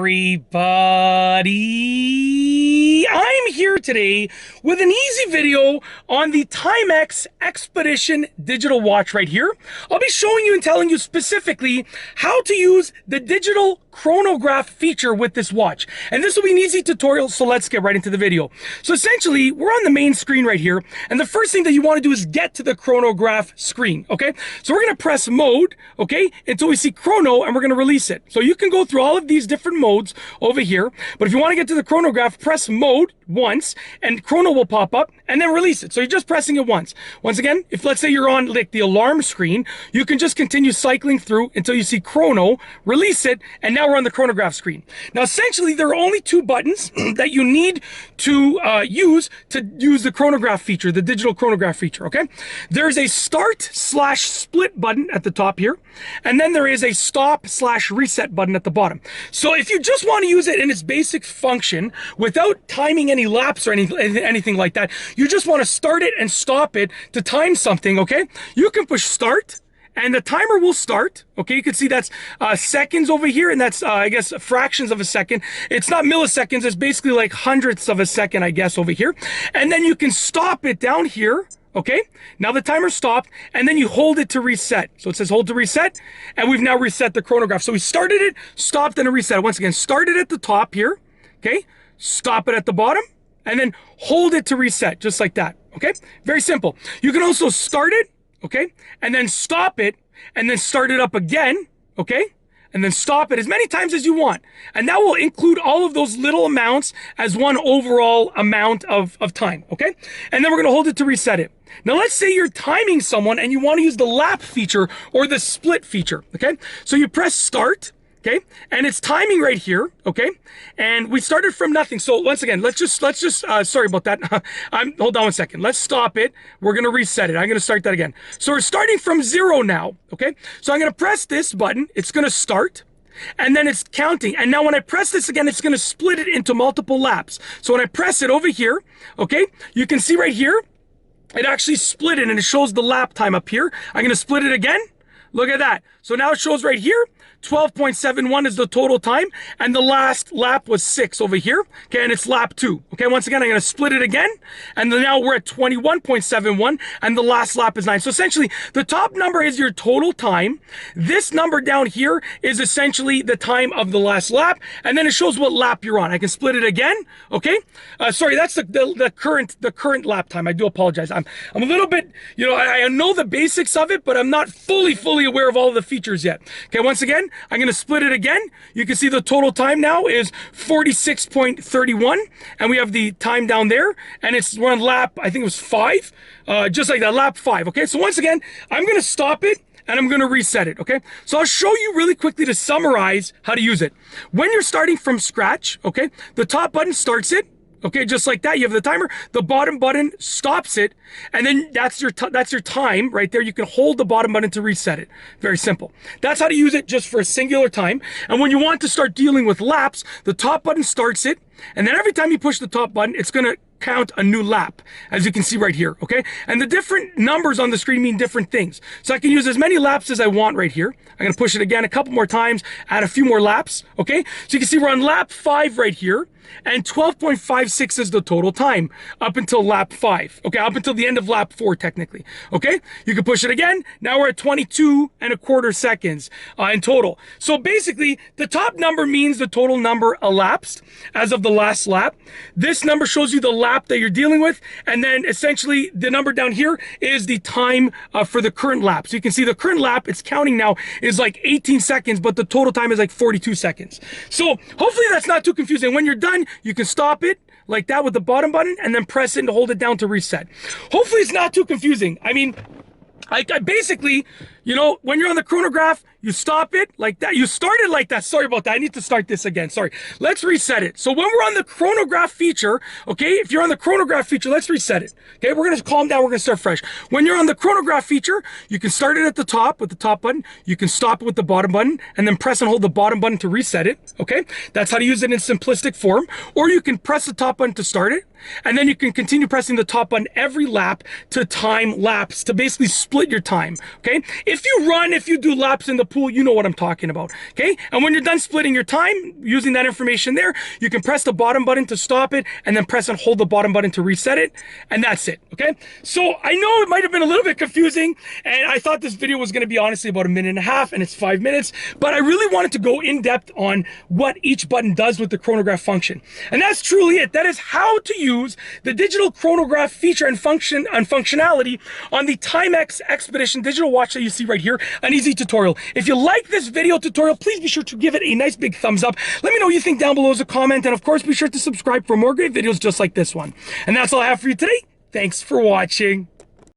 everybody. I'm here today with an easy video on the Timex Expedition digital watch right here. I'll be showing you and telling you specifically how to use the digital chronograph feature with this watch. And this will be an easy tutorial, so let's get right into the video. So essentially, we're on the main screen right here, and the first thing that you want to do is get to the chronograph screen, okay? So we're going to press mode, okay, until we see chrono, and we're going to release it. So you can go through all of these different modes over here, but if you want to get to the chronograph, press mode once, and chrono will pop up, and then release it. So you're just pressing it once. Once again, if let's say you're on like the alarm screen, you can just continue cycling through until you see chrono, release it, and now we're on the chronograph screen. Now essentially, there are only two buttons that you need to use the chronograph feature, the digital chronograph feature, okay? There's a start/split button at the top here, and then there is a stop/reset button at the bottom. So if you just want to use it in its basic function without timing any laps or anything like that, you just want to start it and stop it to time something, okay? You can push start, and the timer will start, okay? You can see that's seconds over here, and that's, I guess, fractions of a second. It's not milliseconds, it's basically like hundredths of a second, I guess, over here. And then you can stop it down here, okay? Now the timer stopped, and then you hold it to reset. So it says hold to reset, and we've now reset the chronograph. So we started it, stopped, and reset. Once again, started at the top here, okay? Stop it at the bottom, and then hold it to reset, just like that, okay? Very simple. You can also start it, okay, and then stop it, and then start it up again, okay, and then stop it as many times as you want. And that will include all of those little amounts as one overall amount of time, okay? And then we're gonna hold it to reset it. Now let's say you're timing someone and you wanna use the lap feature or the split feature, okay? So you press start, okay, and it's timing right here, okay, and we started from nothing. So once again, let's just sorry about that. Hold on one second. Let's stop it. We're gonna reset it. I'm gonna start that again. So we're starting from 0 now, okay. So I'm gonna press this button. It's gonna start, and then it's counting. And now when I press this again, it's gonna split it into multiple laps. So when I press it over here, okay, you can see right here, it actually split it, and it shows the lap time up here. I'm gonna split it again. Look at that. So now it shows right here, 12.71 is the total time, and the last lap was 6 over here, okay, and it's lap 2. Okay, once again, I'm going to split it again, and then now we're at 21.71, and the last lap is 9. So essentially, the top number is your total time. This number down here is essentially the time of the last lap, and then it shows what lap you're on. I can split it again, okay? Sorry, that's the current lap time. I do apologize. I'm a little bit, you know, I know the basics of it, but I'm not fully aware of all of the features yet. Okay, once again, I'm going to split it again. You can see the total time now is 46.31, and we have the time down there, and we're on lap, I think it was 5, just like that, lap 5, okay? So once again, I'm going to stop it, and I'm going to reset it, okay? So I'll show you really quickly to summarize how to use it. When you're starting from scratch, okay, the top button starts it, okay, just like that. You have the timer, the bottom button stops it, and then that's your time right there. You can hold the bottom button to reset it. Very simple. That's how to use it just for a singular time. And when you want to start dealing with laps, the top button starts it, and then every time you push the top button, it's going to count a new lap, as you can see right here, okay? And the different numbers on the screen mean different things. So I can use as many laps as I want right here. I'm going to push it again a couple more times, add a few more laps, okay? So you can see we're on lap 5 right here, and 12.56 is the total time up until lap 5, okay? Up until the end of lap 4, technically, okay? You can push it again. Now we're at 22.25 seconds in total. So basically, the top number means the total number elapsed as of the last lap. This number shows you the lap that you're dealing with, and then essentially the number down here is the time for the current lap. So you can see the current lap, it's counting now, is like 18 seconds, but the total time is like 42 seconds. So hopefully that's not too confusing. When you're done, you can stop it like that with the bottom button, and then press it and hold it down to reset. Hopefully it's not too confusing. I mean, I basically, you know, when you're on the chronograph, you stop it like that. You start it like that. Sorry about that. I need to start this again. Sorry. Let's reset it. So when we're on the chronograph feature, okay, if you're on the chronograph feature, let's reset it. Okay, we're going to calm down. We're going to start fresh. When you're on the chronograph feature, you can start it at the top with the top button. You can stop it with the bottom button, and then press and hold the bottom button to reset it. Okay, that's how to use it in simplistic form. Or you can press the top button to start it, and then you can continue pressing the top button every lap to time laps, to basically split your time. Okay, if you do laps in the pool, you know what I'm talking about, okay? And when you're done splitting your time, using that information there, you can press the bottom button to stop it, and then press and hold the bottom button to reset it, and that's it, okay? So I know it might have been a little bit confusing, and I thought this video was gonna be honestly about 1.5 minutes, and it's 5 minutes, but I really wanted to go in depth on what each button does with the chronograph function. And that's truly it. That is how to use the digital chronograph feature and functionality on the Timex Expedition digital watch that you see right here, an easy tutorial. If you like this video tutorial, please be sure to give it a nice big thumbs up. Let me know what you think down below as a comment, and of course be sure to subscribe for more great videos just like this one. And that's all I have for you today. Thanks for watching.